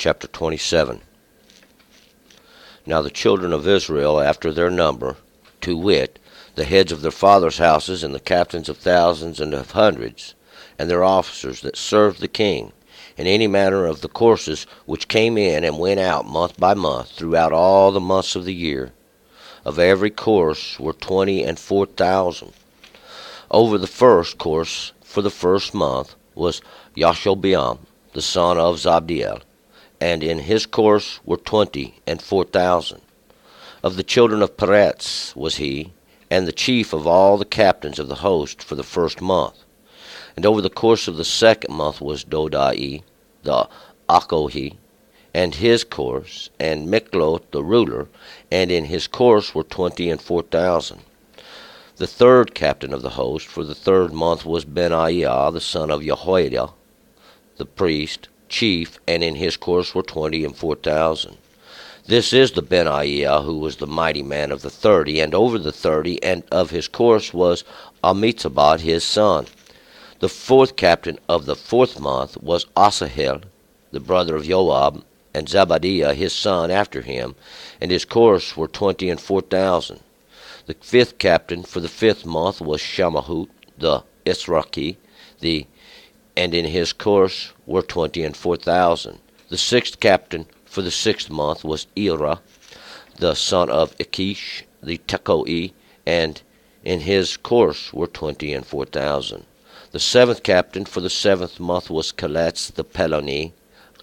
chapter 27. Now the children of Israel after their number, to wit, the heads of their fathers' houses, and the captains of thousands and of hundreds, and their officers that served the king, in any manner of the courses which came in and went out month by month throughout all the months of the year, of every course were 24,000. Over the first course for the first month was Yashobeam, the son of Zabdiel, and in his course were 24,000. Of the children of Peretz was he, and the chief of all the captains of the host for the first month. And over the course of the second month was Dodai, the Akohi, and his course, and Miklot the ruler, and in his course were 24,000. The third captain of the host for the third month was Benaiah, the son of Jehoiada, the priest, chief, and in his course were 24,000. This is the Benaiah who was the mighty man of the 30, and over the 30, and of his course was Amitabad his son. The fourth captain of the fourth month was Asahel, the brother of Joab, and Zebadiah his son after him, and his course were 24,000. The fifth captain for the fifth month was Shemahut, the Israki, and in his course were 24,000. The sixth captain for the sixth month was Ira, the son of Ikish, the Tekoe, and in his course were 24,000. The seventh captain for the seventh month was Kaletz, the Peloni,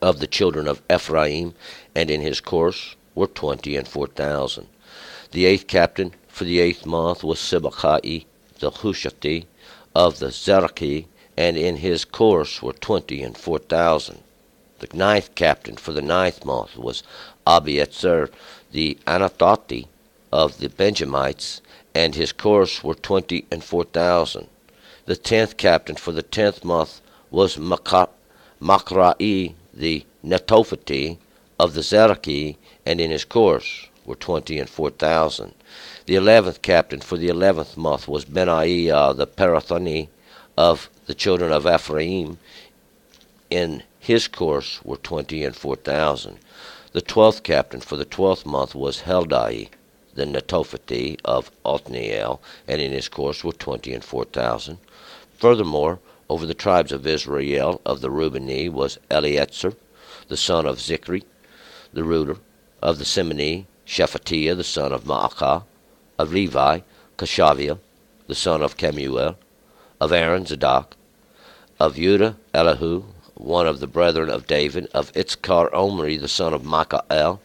of the children of Ephraim, and in his course were 24,000. The eighth captain for the eighth month was Sibbachai, the Hushati, of the Zeraki, and in his course were 24,000. The ninth captain for the ninth month was Abietzer, the Anathothi, of the Benjamites, and his course were 24,000. The 10th captain for the 10th month was Machrai, the Netophati, of the Zeraki, and in his course were 24,000. The 11th captain for the 11th month was Benaiah, the Parathoni, of the children of Ephraim. In his course were 24,000. The 12th captain for the 12th month was Heldai, the Netophati, of Othniel, and in his course were 24,000. Furthermore, over the tribes of Israel of the Reubeni was Eliezer, the son of Zikri, the ruler. Of the Simeni, Shephatiah, the son of Maacah. Of Levi, Kashaviah, the son of Kemuel. Of Aaron, Zadok. Of Judah, Elihu, one of the brethren of David. Of Itzkar, Omri, the son of Michael.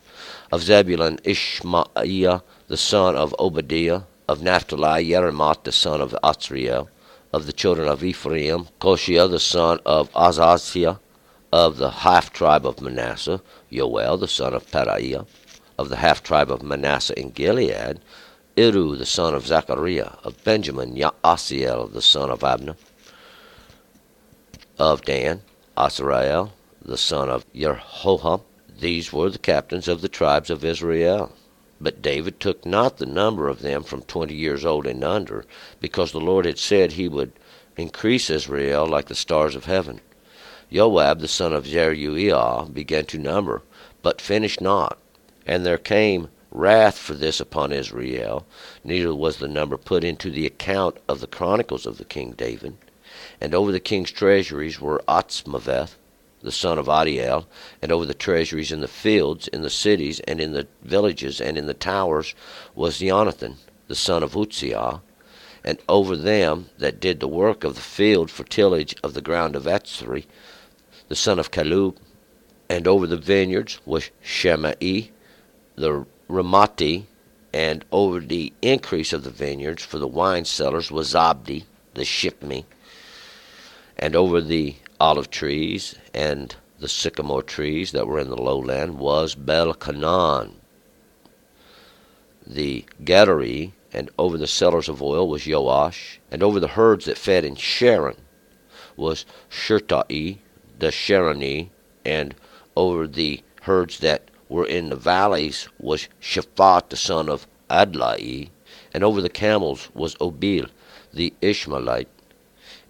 Of Zebulun, Ishmaiah, the son of Obadiah. Of Naphtali, Yeremoth, the son of Atzriel. Of the children of Ephraim, Koshia, the son of Azaziah. Of the half-tribe of Manasseh, Yoel, the son of Periah. Of the half-tribe of Manasseh in Gilead, Iru, the son of Zechariah. Of Benjamin, Yaasiel, the son of Abner. Of Dan, Asarael, the son of Jeroham. These were the captains of the tribes of Israel. But David took not the number of them from 20 years old and under, because the Lord had said he would increase Israel like the stars of heaven. Joab, the son of Zeruiah, began to number, but finished not. And there came wrath for this upon Israel, neither was the number put into the account of the Chronicles of the king David. And over the king's treasuries were Atzmaveth, the son of Adiel, and over the treasuries in the fields, in the cities, and in the villages, and in the towers was Jonathan, the son of Uzziah, and over them that did the work of the field for tillage of the ground of Etzri, the son of Calub, and over the vineyards was Shemai, the Ramati, and over the increase of the vineyards for the wine cellars was Zabdi, the Shipmi, and over the olive trees and the sycamore trees that were in the lowland was Belchanan, the Gedari, and over the cellars of oil was Joash, and over the herds that fed in Sharon was Shirtai, the Sharoni, and over the herds that were in the valleys was Shaphat, the son of Adlai, and over the camels was Obil, the Ishmaelite,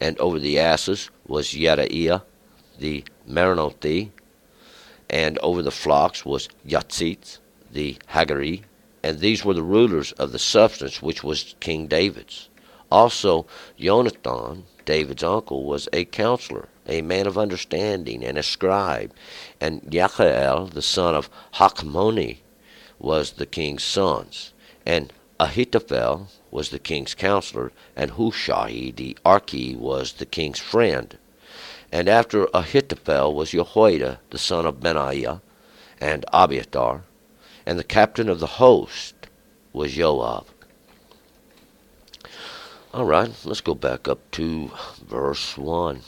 and over the asses was Yedaiah, the Meronothi, And over the flocks was Yatzit, the Hagari, and these were the rulers of the substance which was King David's. Also Jonathan, David's uncle, was a counselor, a man of understanding, and a scribe. And Yachael, the son of Hakmoni, was the king's sons. And Ahithophel was the king's counselor, and Hushai the Archi was the king's friend. And after Ahithophel was Jehoiada, the son of Benaiah, and Abiathar, and the captain of the host was Joab. All right, let's go back up to verse 1.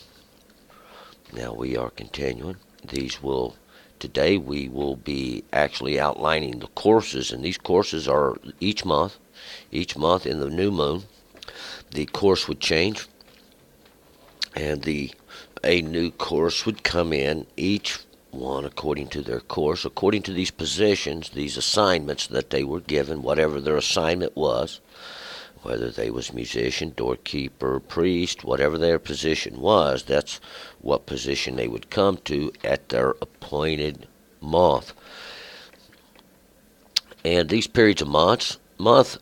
Now we are continuing. Today we will be actually outlining the courses, and these courses are each month. Each month in the new moon, the course would change, and a new course would come in, each one according to their course, according to these positions, these assignments that they were given, whatever their assignment was. Whether they was musician, doorkeeper, priest, whatever their position was, that's what position they would come to at their appointed month. And these periods of month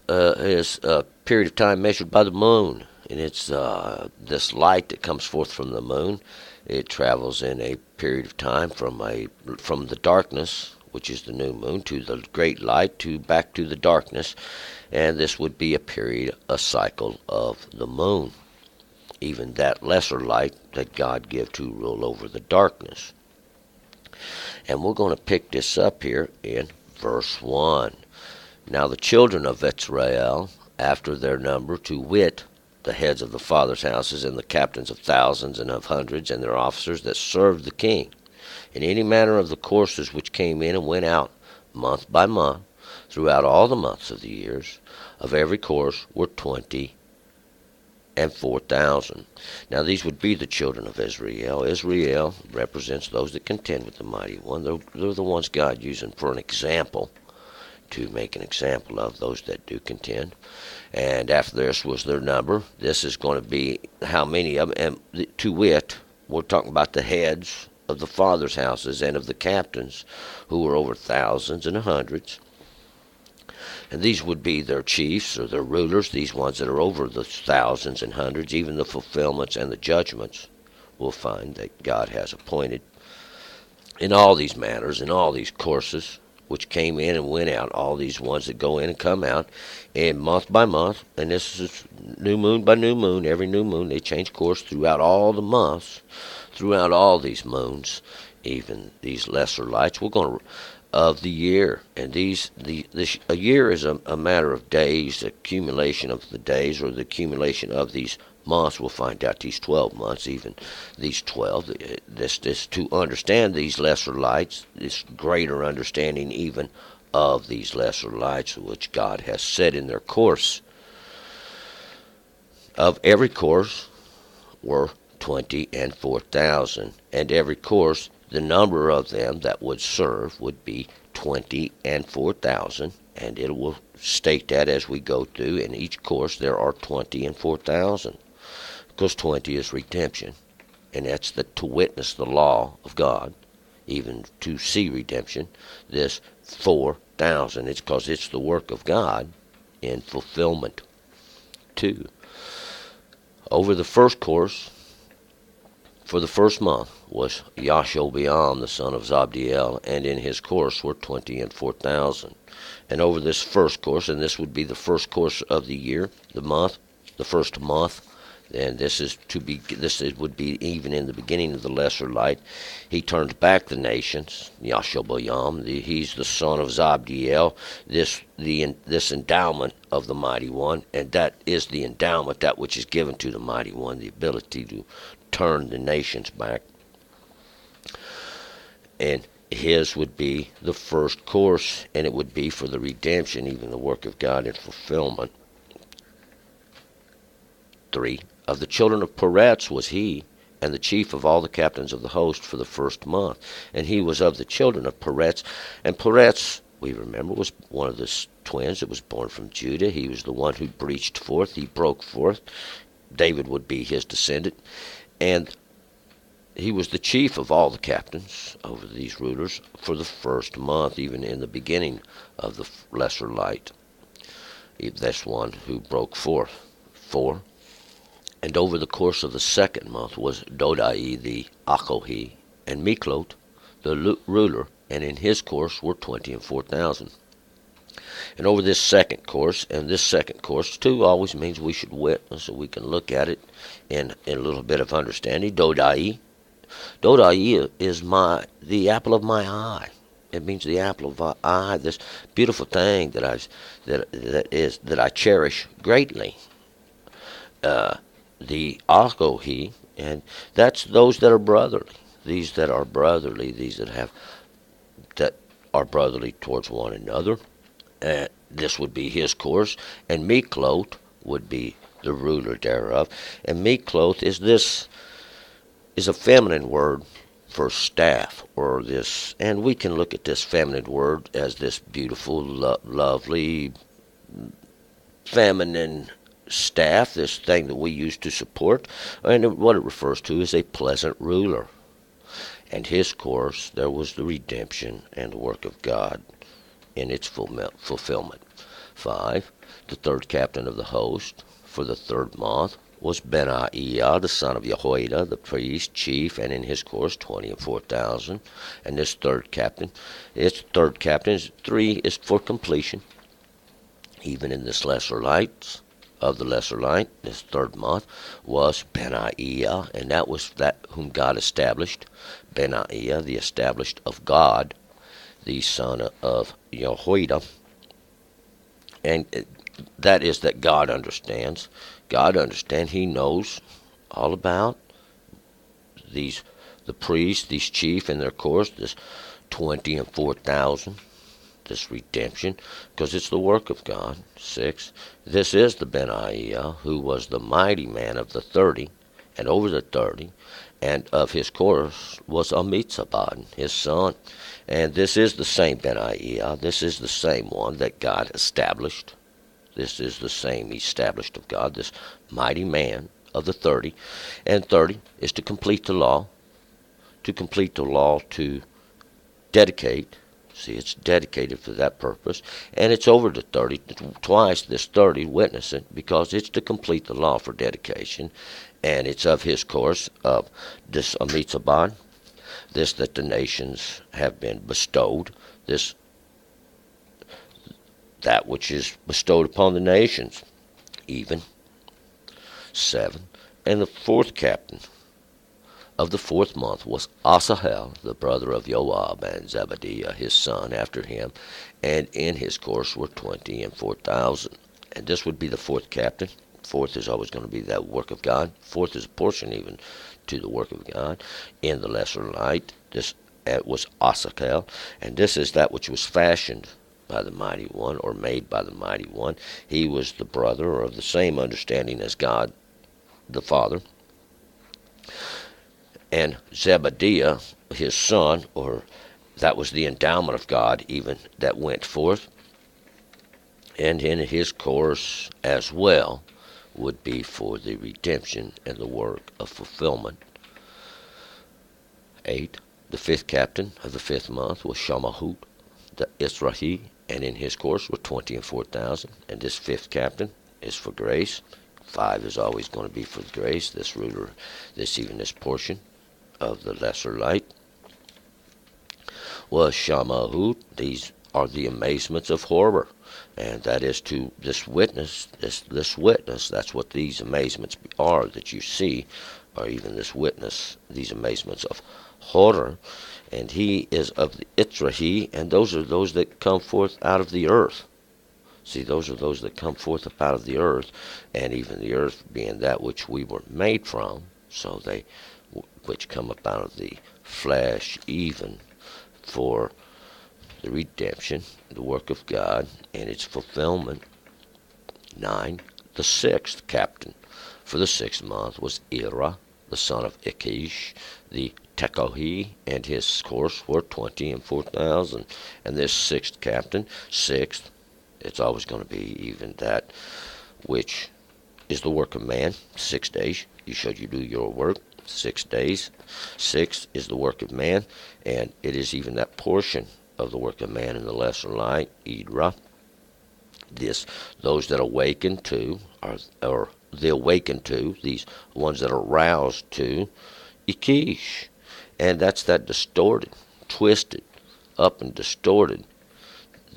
is a period of time measured by the moon, and it's this light that comes forth from the moon. It travels in a period of time from the darkness, which is the new moon, to the great light, back to the darkness. And this would be a cycle of the moon, even that lesser light that God give to rule over the darkness. And we're going to pick this up here in verse 1. Now the children of Israel, after their number, to wit, the heads of the fathers' houses, and the captains of thousands and of hundreds, and their officers that served the king, in any manner of the courses which came in and went out, month by month, throughout all the months of the years, of every course were 20 and 4,000. Now these would be the children of Israel. Israel represents those that contend with the mighty one. They're the ones God using for an example, to make an example of those that do contend. And after this was their number. This is going to be how many of them, and to wit, we're talking about the heads of the fathers' houses and of the captains, who were over thousands and hundreds. And these would be their chiefs or their rulers, these ones that are over the thousands and hundreds, even the fulfillments and the judgments we'll find that God has appointed in all these matters, in all these courses, which came in and went out, all these ones that go in and come out, and month by month, and this is new moon by new moon, every new moon, they change course throughout all the months, throughout all these moons, even these lesser lights. We're going to of the year, and a year is a matter of days, the accumulation of the days, or the accumulation of these months. We'll find out these 12 months, even these 12. This to understand these lesser lights, this greater understanding even of these lesser lights, which God has set in their course. Of every course were 20 and 4,000, and every course, the number of them that would serve would be 20 and 4,000, and it will state that as we go through. In each course there are 20 and 4,000, because 20 is redemption, and that's to witness the law of God, even to see redemption. This 4,000, it's because it's the work of God in fulfillment too. Over the first course, for the first month, was Yashobeam, the son of Zabdiel, and in his course were 20 and 4,000. And over this first course, and this would be the first course of the year, the first month, and this would be even in the beginning of the lesser light. He turns back the nations, Yashobeam. He's the son of Zabdiel. This endowment of the mighty one, and that is the endowment, that which is given to the mighty one, the ability to turn the nations back. And his would be the first course, and it would be for the redemption, even the work of God in fulfillment. 3. Of the children of Peretz was he, and the chief of all the captains of the host for the first month. And he was of the children of Peretz. And Peretz, we remember, was one of the twins that was born from Judah. He was the one who breached forth. He broke forth. David would be his descendant. And he was the chief of all the captains over these rulers for the first month, even in the beginning of the lesser light. That's one who broke forth. 4. And over the course of the second month was Dodai the Akohi, and Miklot the ruler, and in his course were 20 and 4,000. And over this second course, and this second course too always means we should witness, so we can look at it in a little bit of understanding. Dodai is the apple of my eye. It means the apple of my eye, this beautiful thing that I cherish greatly. The Akohi, and that's those that are brotherly. These that are brotherly, that are brotherly towards one another. This would be his course, and Miklot would be the ruler thereof. And Miklot is a feminine word for staff, or this, and we can look at this feminine word as this beautiful, lovely, feminine staff, this thing that we use to support, and what it refers to is a pleasant ruler. And his course, there was the redemption and the work of God in its fulfillment. 5. The third captain of the host for the third month was Benaiah, the son of Jehoiada, the priest, chief, and in his course 20 and 4,000. And this third captain, 3 is for completion. Even in this lesser light, this third month was Benaiah, and that was that whom God established. Benaiah, the established of God, the son of Jehoiada. And that is that God understands. He knows all about the priests, these chief and their course, this 20 and 4,000, this redemption, because it's the work of God. 6. This is the Benaiah, who was the mighty man of the 30, and over the 30, and of his course was Amitzabad, his son. And this is the same Benaiah. This is the same one that God established. This is the same established of God, this mighty man of the 30. And 30 is to complete the law. To dedicate. See, it's dedicated for that purpose. And it's over the 30, twice this 30, witness it, because it's to complete the law for dedication. And it's of his course, of this Amitzabad, this that the nations have been bestowed, that which is bestowed upon the nations, even. 7. And the fourth captain of the fourth month was Asahel, the brother of Joab, and Zebadiah his son after him, and in his course were 20 and 4,000. And this would be the fourth captain. Fourth is always going to be that work of God. Fourth is a portion even to the work of God. In the lesser light, this was Asahel, and this is that which was fashioned by the Mighty One, or made by the Mighty One. He was the brother, or of the same understanding as God the Father. And Zebadiah, his son, or that was the endowment of God even that went forth. And in his course as well would be for the redemption and the work of fulfillment. 8. The fifth captain of the fifth month was Shamahut, the Israhi, and in his course were 20 and 4,000. And this fifth captain is for grace. 5 is always going to be for grace, this ruler, this portion of the lesser light. Was Shamahut. These are the amazements of horror. And that is to this witness, this witness, that's what these amazements are that you see, or even this witness, these amazements of horror. And he is of the Itrahi, and those are those that come forth out of the earth. See, those are those that come forth up out of the earth, and even the earth being that which we were made from, so they, which come up out of the flesh, even for the redemption, the work of God, and its fulfillment. 9. The sixth captain for the 6th month was Ira, the son of Ikish, the Tekohi, and his course were 20 and 4,000. And this sixth captain, it's always going to be even that which is the work of man. 6 days you shall you do your work. 6 days. 6 is the work of man, and it is even that portion of the work of man in the lesser light, Idra. Those that awaken to, or the awakened to, these ones that are roused to, Ikish. And that's that distorted, twisted, up and distorted,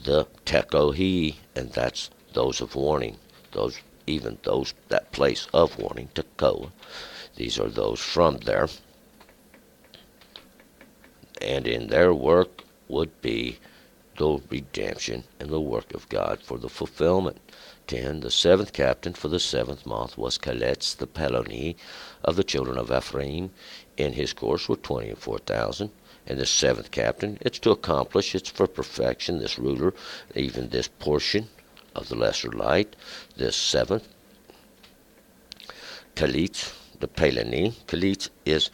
the Tekohi, and that's those of warning, those that place of warning, Tekoa. These are those from there, and in their work would be the redemption and the work of God for the fulfillment. 10. The seventh captain for the seventh month was Kaletz the Peloni of the children of Ephraim. In his course were 24,000. And the seventh captain, it's to accomplish, it's for perfection, this ruler, even this portion of the lesser light, this seventh. Kalitz the Peloni. Kalitz is,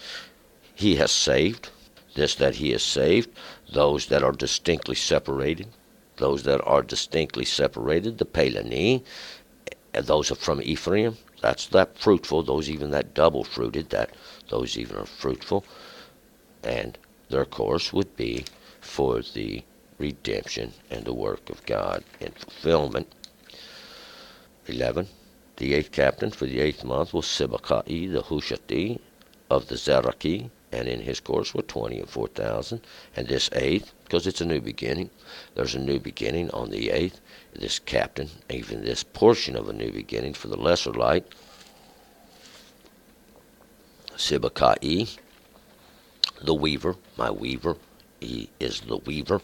he has saved, this that he has saved, those that are distinctly separated, the Peloni, and those are from Ephraim, that's that fruitful, those even that double-fruited, those even are fruitful, and their course would be for the redemption and the work of God in fulfillment. 11. The eighth captain for the eighth month was Sibbecai the Hushati of the Zeraki, and in his course were 24,000. And this eighth, because it's a new beginning, there's a new beginning on the eighth. This captain, even this portion of a new beginning for the lesser light, Sibbecai, the weaver, my weaver, he is the weaver,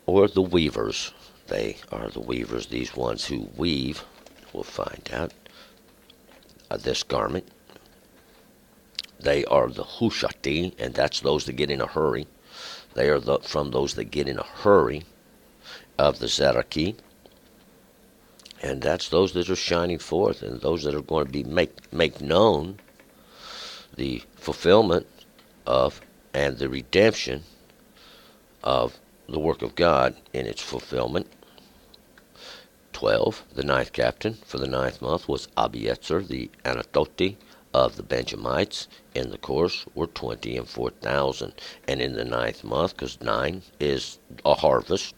or the weavers. They are the weavers, these ones who weave. We'll find out this garment. They are the Hushati, and that's those that get in a hurry. They are from those that get in a hurry of the Zeraki. And that's those that are shining forth, and those that are going to be make known the fulfillment of and the redemption of the work of God in its fulfillment. 12. The ninth captain for the ninth month was Abietzer the Anatoti of the Benjamites. In the course were 24,000. And in the ninth month, because 9 is a harvest,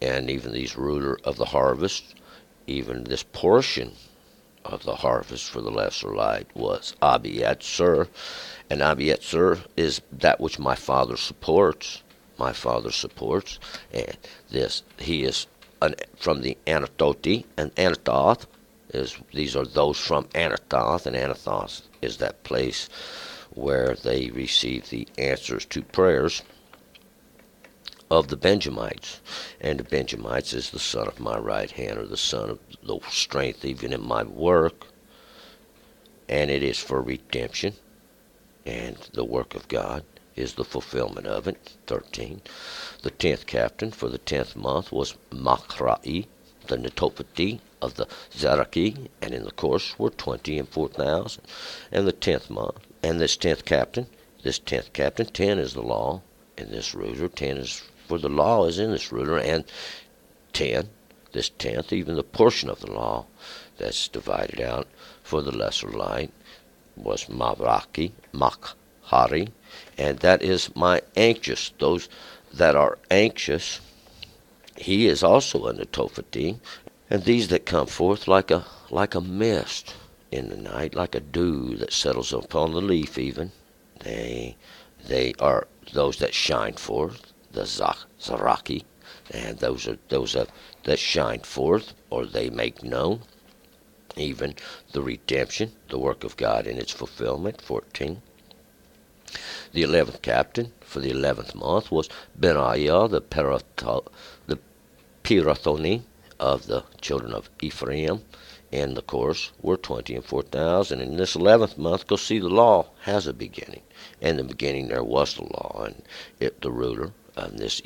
and even these ruler of the harvest, even this portion of the harvest for the lesser light was Abietzer. And Abietzer is that which my father supports. My father supports. And this, he is from the Anatoti, and Anathoth these are those from Anathoth, and Anathoth is that place where they receive the answers to prayers of the Benjamites. And the Benjamites is the son of my right hand, or the son of the strength even in my work, and it is for redemption, and the work of God is the fulfillment of it. 13. The 10th captain for the 10th month was Machrai, the Netophathi of the Zeraki, and in the course were 24,000. And the 10th month, and this 10th captain, 10 is the law in this ruler, 10 is for the law is in this ruler, and 10, this 10th, even the portion of the law that's divided out for the lesser light, was Mavraki, Makhari, and that is my anxious, those that are anxious. He is also a Netophathi, and these that come forth like a mist in the night, like a dew that settles upon the leaf even. They are those that shine forth, the Zaraki, and those that shine forth, or they make known, even the redemption, the work of God in its fulfillment. 14. The 11th captain for the 11th month was Benaiah the Pirathoni of the children of Ephraim. In the course were 24,000. In this 11th month, go see the law has a beginning. In the beginning there was the law, and the ruler, and this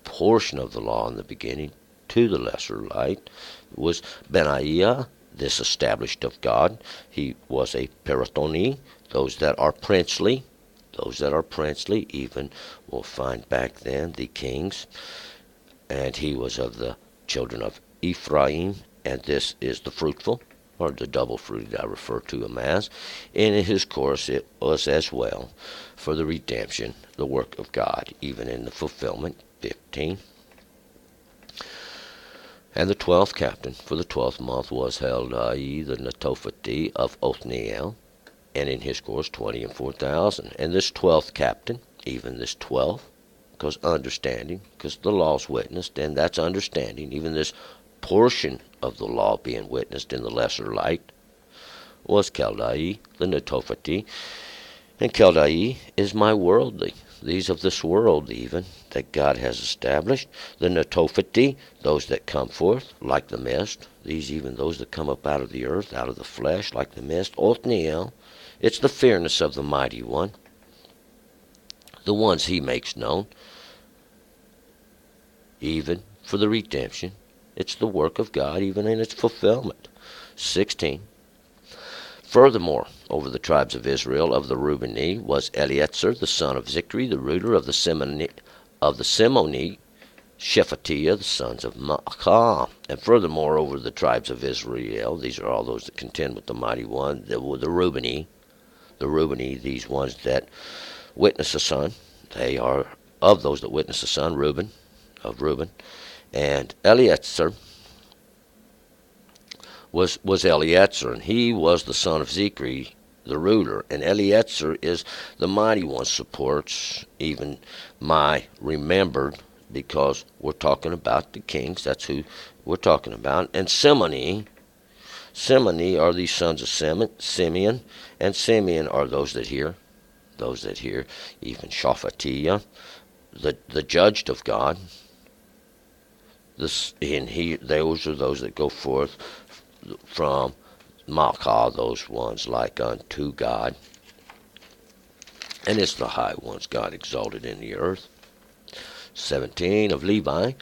portion of the law in the beginning to the lesser light was Benaiah, this established of God. He was a Pirathoni, those that are princely, even we'll find back then the kings, and he was of the children of Ephraim, and this is the fruitful, or the double-fruited I refer to him as. And in his course it was as well for the redemption, the work of God, even in the fulfillment. 15. And the 12th captain for the 12th month was Heldai the Netophati of Othniel, and in his course 20 and 4,000. And this 12th captain, even this 12th, because understanding, because the law's witnessed, and that's understanding, even this portion of the law being witnessed in the lesser light, was Keldai, the Netophati. And Keldai is my worldly, these of this world even, that God has established. The Netophati, those that come forth like the mist, these even those that come up out of the earth, out of the flesh, like the mist. Othniel, it's the fairness of the mighty one, the ones he makes known, even for the redemption. It's the work of God, even in its fulfillment. 16. Furthermore, over the tribes of Israel of the Reubeni was Eleazar the son of Zikri, the ruler of the Simoni, Shephatiah, the sons of Maacah. And furthermore, over the tribes of Israel, these are all those that contend with the mighty one, the Reubeni, these ones that witness the Son. They are of those that witness the Son, Reuben, of Reuben. And Eleazar was Eleazar, and he was the son of Zikri, the ruler. And Eleazar is the mighty one, supports even my remembered, because we're talking about the kings. That's who we're talking about. And Simoni are these sons of Simeon, and Simeon are those that hear, even Shephatiah, the judged of God. Those are those that go forth from Maacah, those ones like unto God. And it's the high ones God exalted in the earth. 17. Of Levi,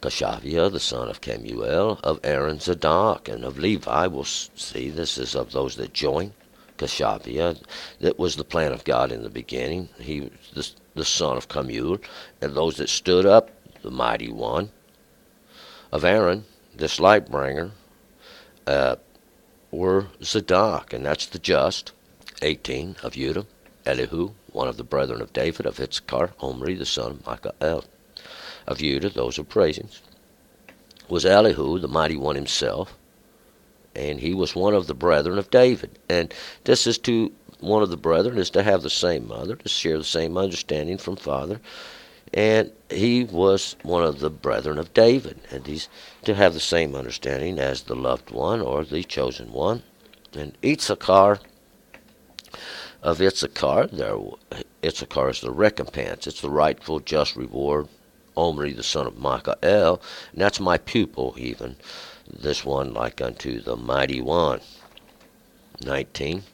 Kashaviah, the son of Kemuel, of Aaron, Zadok. And of Levi, we'll see this is of those that join. Kashaviah, that was the plan of God in the beginning. He was the son of Kemuel, and those that stood up, the mighty one. Of Aaron, this light bringer, were Zadok, and that's the just. 18. Of Judah, Elihu, one of the brethren of David. Of Issachar, Omri, the son of Michael. Of Judah, those are praisings, was Elihu, the mighty one himself, and he was one of the brethren of David. And this is to one of the brethren is to have the same mother, to share the same understanding from father. And he was one of the brethren of David, and he's to have the same understanding as the loved one or the chosen one. And Issachar, of Issachar, Issachar is the recompense. It's the rightful just reward. Omri, the son of Michael, and that's my pupil even, this one like unto the mighty one. 19.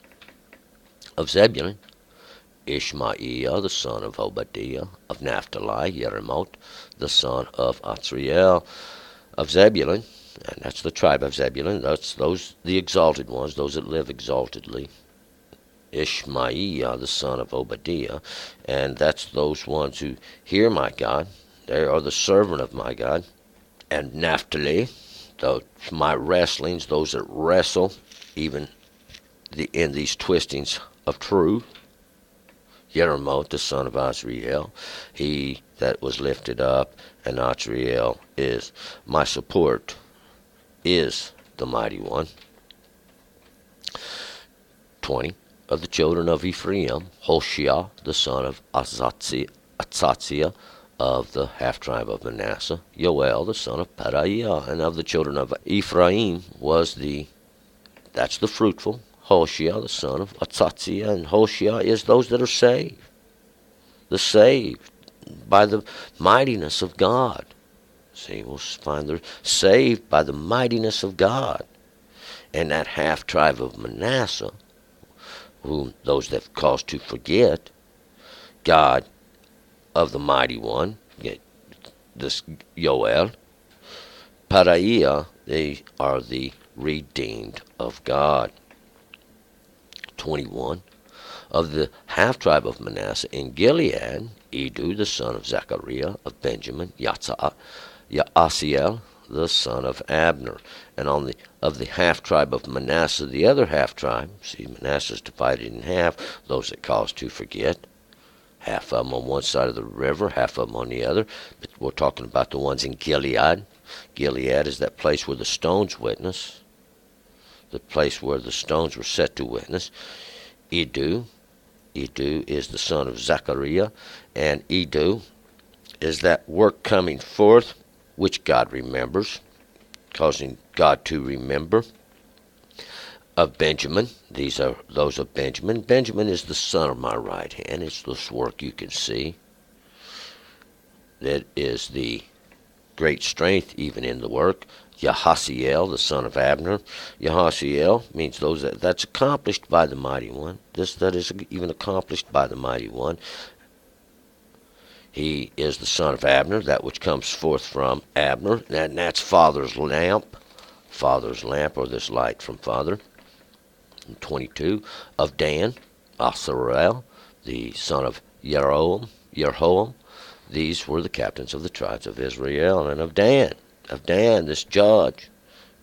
Of Zebulun, Ishmaiah, the son of Obadiah. Of Naphtali, Yerimoth, the son of Azriel. Of Zebulun, and that's the tribe of Zebulun, that's those, the exalted ones, those that live exaltedly. Ishmaiah, the son of Obadiah, and that's those ones who hear my God. They are the servant of my God. And Naphtali, my wrestlings, those that wrestle, even in these twistings of truth. Yerimoth, the son of Azriel, he that was lifted up, and Azriel is my support, is the mighty one. 20. Of the children of Ephraim, Hoshea, the son of Atzaziah, of the half-tribe of Manasseh, Yoel, the son of Pedaiah. And of the children of Ephraim was that's the fruitful, Hoshea, the son of Atzaziah. And Hoshea is those that are saved. The saved by the mightiness of God. See, we'll find they're saved by the mightiness of God. And that half-tribe of Manasseh, whom those that cause to forget, God of the mighty one, this Yoel, Pedaiah, they are the redeemed of God. 21. Of the half-tribe of Manasseh in Gilead, Edu, the son of Zechariah, of Benjamin, Yaasiel, the son of Abner. And of the half tribe of Manasseh, the other half tribe, see, Manasseh is divided in half, those that cause to forget. Half of them on one side of the river, half of them on the other. But we're talking about the ones in Gilead. Gilead is that place where the stones witness, the place where the stones were set to witness. Edu is the son of Zechariah, and Edu is that work coming forth, which God remembers, causing God to remember. Of Benjamin, these are those of Benjamin. Benjamin is the son of my right hand. It's this work you can see. That is the great strength even in the work. Yahasiel, the son of Abner. Yahasiel means that's accomplished by the mighty one. That is even accomplished by the mighty one. He is the son of Abner, that which comes forth from Abner. And that's Father's lamp. Father's lamp, or this light from Father. 22 of Dan, Asarel, the son of Jeroham. These were the captains of the tribes of Israel. And of Dan, this judge,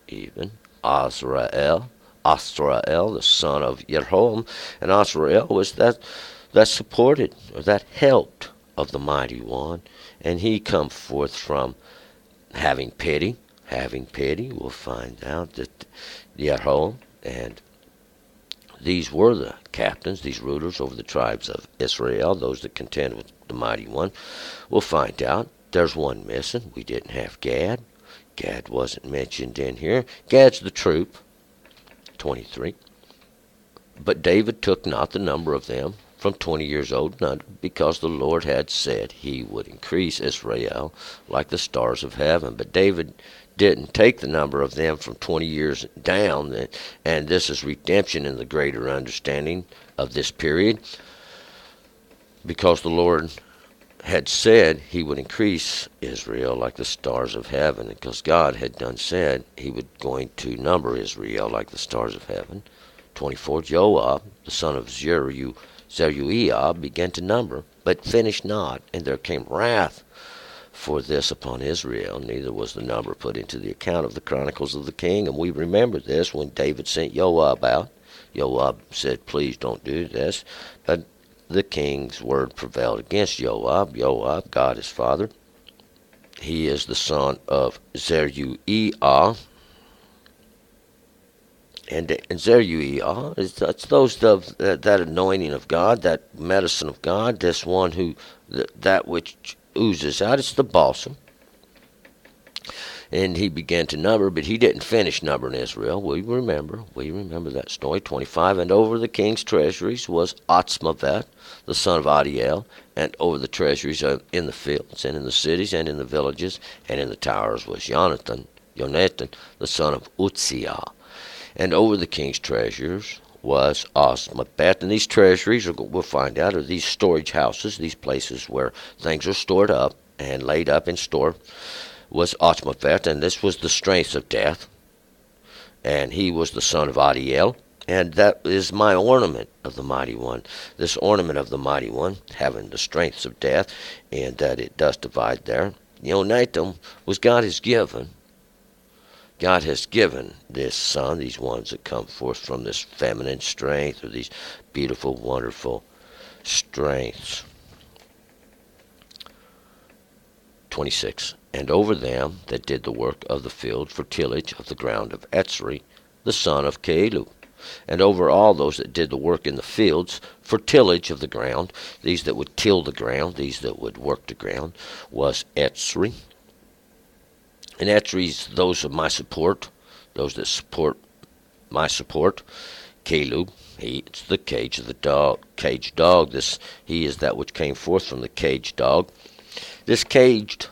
even Asrael, the son of Jeroham. And Asrael was that supported, or that helped of the mighty one. And he come forth from having pity. We'll find out that Jeroham, and these were the captains, these rulers over the tribes of Israel, those that contend with the mighty one. We'll find out there's one missing. We didn't have Gad. Gad wasn't mentioned in here. Gad's the troop, 23. But David took not the number of them from 20 years old, not because the Lord had said he would increase Israel like the stars of heaven. But David didn't take the number of them from 20 years down, and this is redemption in the greater understanding of this period, because the Lord had said he would increase Israel like the stars of heaven, because God had done said he was going to number Israel like the stars of heaven. 24, Joab, the son of Zeruiah, began to number, but finished not, and there came wrath for this upon Israel, neither was the number put into the account of the Chronicles of the king. And we remember this when David sent Joab out. Joab said, please don't do this. But the king's word prevailed against Joab. Joab, God his father, he is the son of Zeruiah. And Zeruiah, that's those of that anointing of God, that medicine of God, this one who, that which oozes out. It's the balsam. And he began to number, but he didn't finish numbering Israel. We remember that story. 25, and over the king's treasuries was Atzmavet, the son of Adiel, and over the treasuries in the fields, and in the cities, and in the villages, and in the towers was Jonathan, the son of Uzziah. And over the king's treasures was Osmabeth. And these treasuries, we'll find out, are these storage houses, these places where things are stored up and laid up in store, was Osmabeth. And this was the strength of death. And he was the son of Adiel. And that is my ornament of the mighty one. This ornament of the mighty one, having the strengths of death, and that it does divide there. Neonatum was God has given. God has given this son, these ones that come forth from this feminine strength, or these beautiful, wonderful strengths. 26. And over them that did the work of the field for tillage of the ground of Etzri, the son of Caleb. And over all those that did the work in the fields for tillage of the ground, these that would till the ground, these that would work the ground, was Etzri. And Etzri's those of my support, those that support my support. Caleb, it's the cage of the dog, caged dog. He is that which came forth from the caged dog. This caged,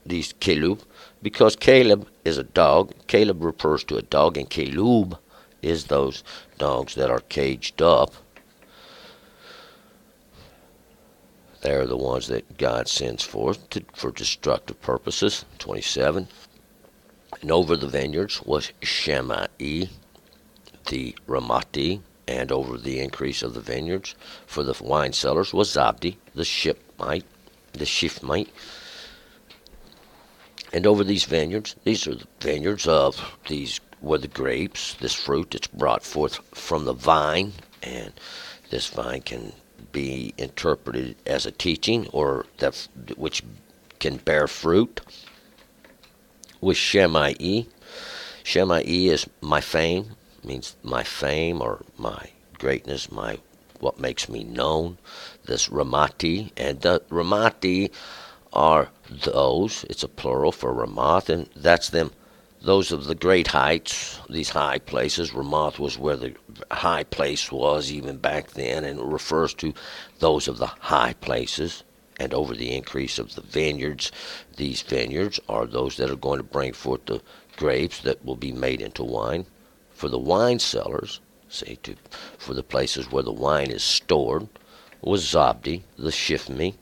these Caleb, because Caleb is a dog. Caleb refers to a dog, and Caleb is those dogs that are caged up. They're the ones that God sends forth for destructive purposes. 27. And over the vineyards was Shemai, the Ramati, and over the increase of the vineyards for the wine cellars was Zabdi, the Shifmite. And over these vineyards, these are the vineyards of these were the grapes, this fruit that's brought forth from the vine, and this vine can be interpreted as a teaching, or that which can bear fruit. With Shemai, Shemai is my fame, means my fame or my greatness, my what makes me known. This Ramati, and the Ramati are those, it's a plural for Ramoth, and that's them, those of the great heights, these high places. Ramoth was where the high place was even back then, and it refers to those of the high places. And over the increase of the vineyards, these vineyards are those that are going to bring forth the grapes that will be made into wine. For the wine cellars, for the places where the wine is stored, was Zabdi, the Shifmi,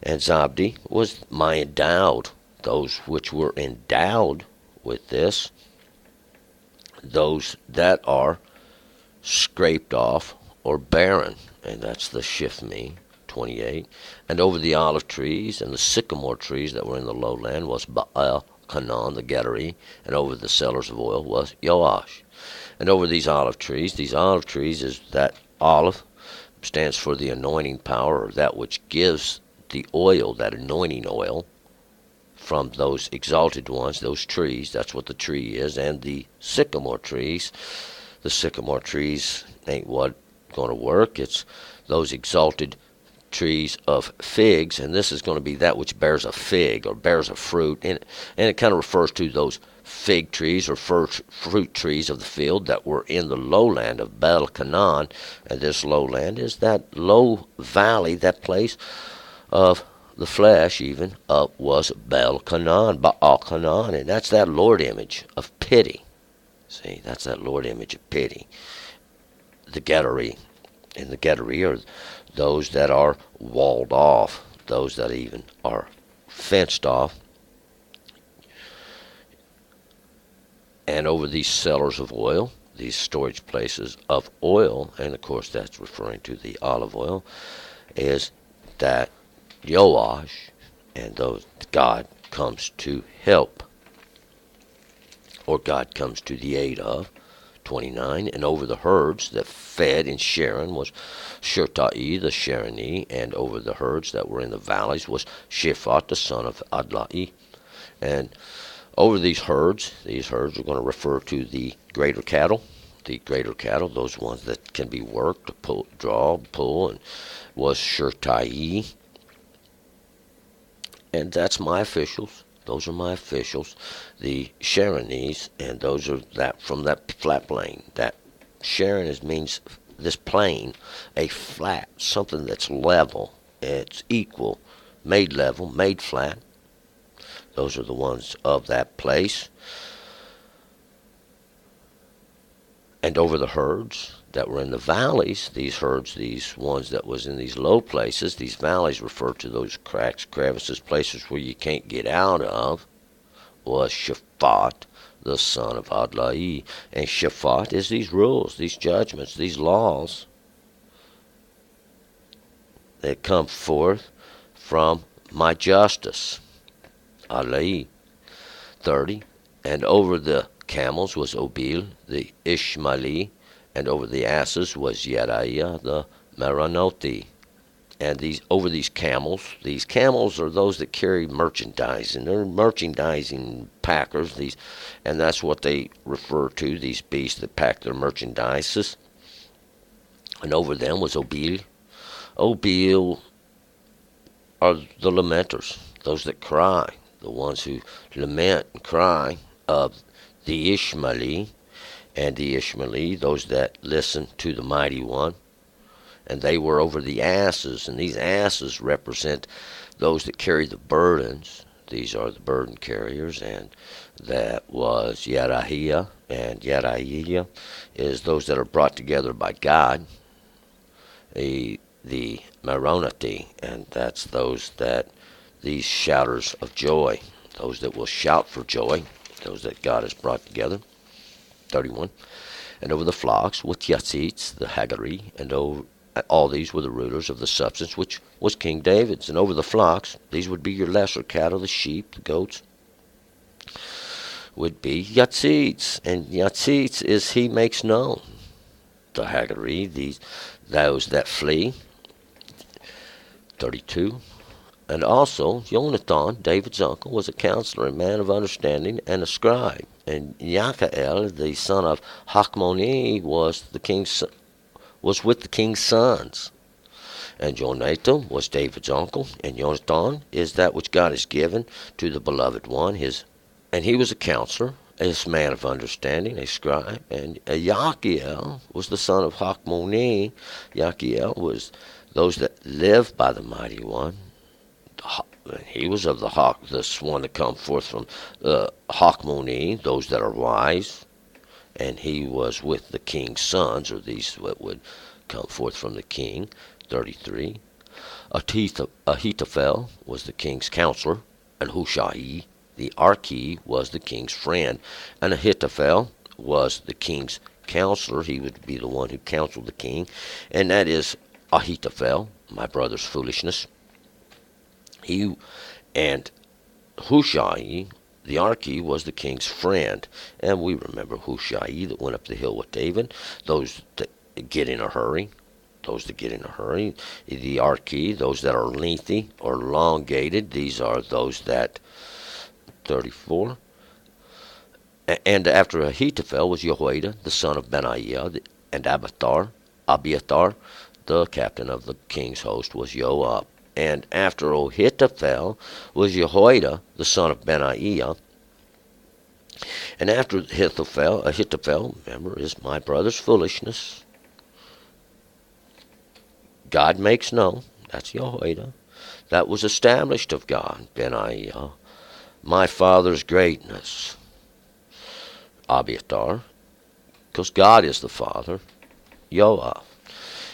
and Zabdi was my endowed, those which were endowed with this, those that are scraped off or barren, and that's the Shifmi, 28. And over the olive trees and the sycamore trees that were in the lowland was Baal Canaan the Gedari, and over the sellers of oil was Joash. And over these olive trees is that olive stands for the anointing power, or that which gives the oil, that anointing oil, from those exalted ones, those trees. That's what the tree is. And the sycamore trees ain't what going to work. It's those exalted trees of figs, and this is going to be that which bears a fig or bears a fruit, and it kind of refers to those fig trees or fruit trees of the field that were in the lowland of Baal Canaan. And this lowland is that low valley, that place of the flesh even was Baal Canaan, and that's that Lord image of pity. See, that's that Lord image of pity. The Gedari, and the Gedari are those that are walled off, those that even are fenced off. And over these cellars of oil, these storage places of oil, and of course that's referring to the olive oil, is that Joash, and those God comes to help, or God comes to the aid of. 29. And over the herds that fed in Sharon was Shirtai the Sharani, and over the herds that were in the valleys was Shaphat the son of Adlai. And over these herds are going to refer to the greater cattle, those ones that can be worked, pull, draw, pull, and was Shirtai. And that's my officials. Those are my officials, the Sharonese, and those are that from that flat plain. That Sharon means this plain, a flat, something that's level, it's equal, made level, made flat. Those are the ones of that place. And over the herds that were in the valleys, these herds, these ones that was in these low places, these valleys refer to those cracks, crevices, places where you can't get out of, was Shaphat, the son of Adlai. And Shaphat is these rules, these judgments, these laws that come forth from my justice. Adlai. 30. And over the camels was Obil, the Ishmaeli, and over the asses was Yeriah, the Meronoti. And over these camels are those that carry merchandise, and they're merchandising packers. And that's what they refer to, these beasts that pack their merchandises. And over them was Obil. Obil are the lamenters, those that cry, the ones who lament and cry, of the Ishmaeli, and the Ishmaeli, those that listen to the Mighty One. And they were over the asses, and these asses represent those that carry the burdens. These are the burden carriers, and that was Yerahiah, and Yerahiah is those that are brought together by God, the Meronati, and that's these shouters of joy, those that will shout for joy, those that God has brought together. 31. And over the flocks with Yatzitz, the Hagari, and over all these were the rulers of the substance which was King David's. And over the flocks, these would be your lesser cattle, the sheep, the goats. would be Yatzitz, and Yatzitz is he makes known. The Hagari, those that flee. 32. And also, Jonathan, David's uncle, was a counselor, a man of understanding, and a scribe. And Yakael, the son of Hakmoni, was with the king's sons. And Jonathan was David's uncle, and Jonathan is that which God has given to the beloved one. And he was a counselor, a man of understanding, a scribe. And Yakiel was the son of Hakmoni. Yakiel was those that live by the mighty one. He was of this one that come forth from Hakmoni, those that are wise. And he was with the king's sons, or these that would come forth from the king. 33. Ahithophel was the king's counselor, and Hushai, the Archi, was the king's friend. And Ahithophel was the king's counselor. He would be the one who counseled the king, and that is Ahithophel, my brother's foolishness. He and Hushai, the Archi, was the king's friend. And we remember Hushai that went up the hill with David. Those that get in a hurry. The Archi, those that are lengthy or elongated. These are those that, 34. And after Ahithophel was Jehoiada, the son of Benaiah, and Abiathar, the captain of the king's host, was Joab. And after Ahithophel was Jehoiada, the son of Benaiah. And after Ahithophel, remember, is my brother's foolishness. God makes known, that's Jehoiada. That was established of God, Benaiah. My father's greatness, Abiathar, because God is the Father, Joab.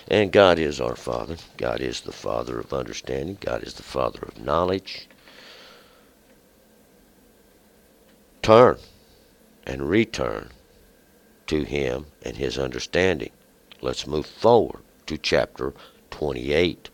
And God is our Father. God is the Father of understanding. God is the Father of knowledge. Turn and return to Him and His understanding. Let's move forward to chapter 28.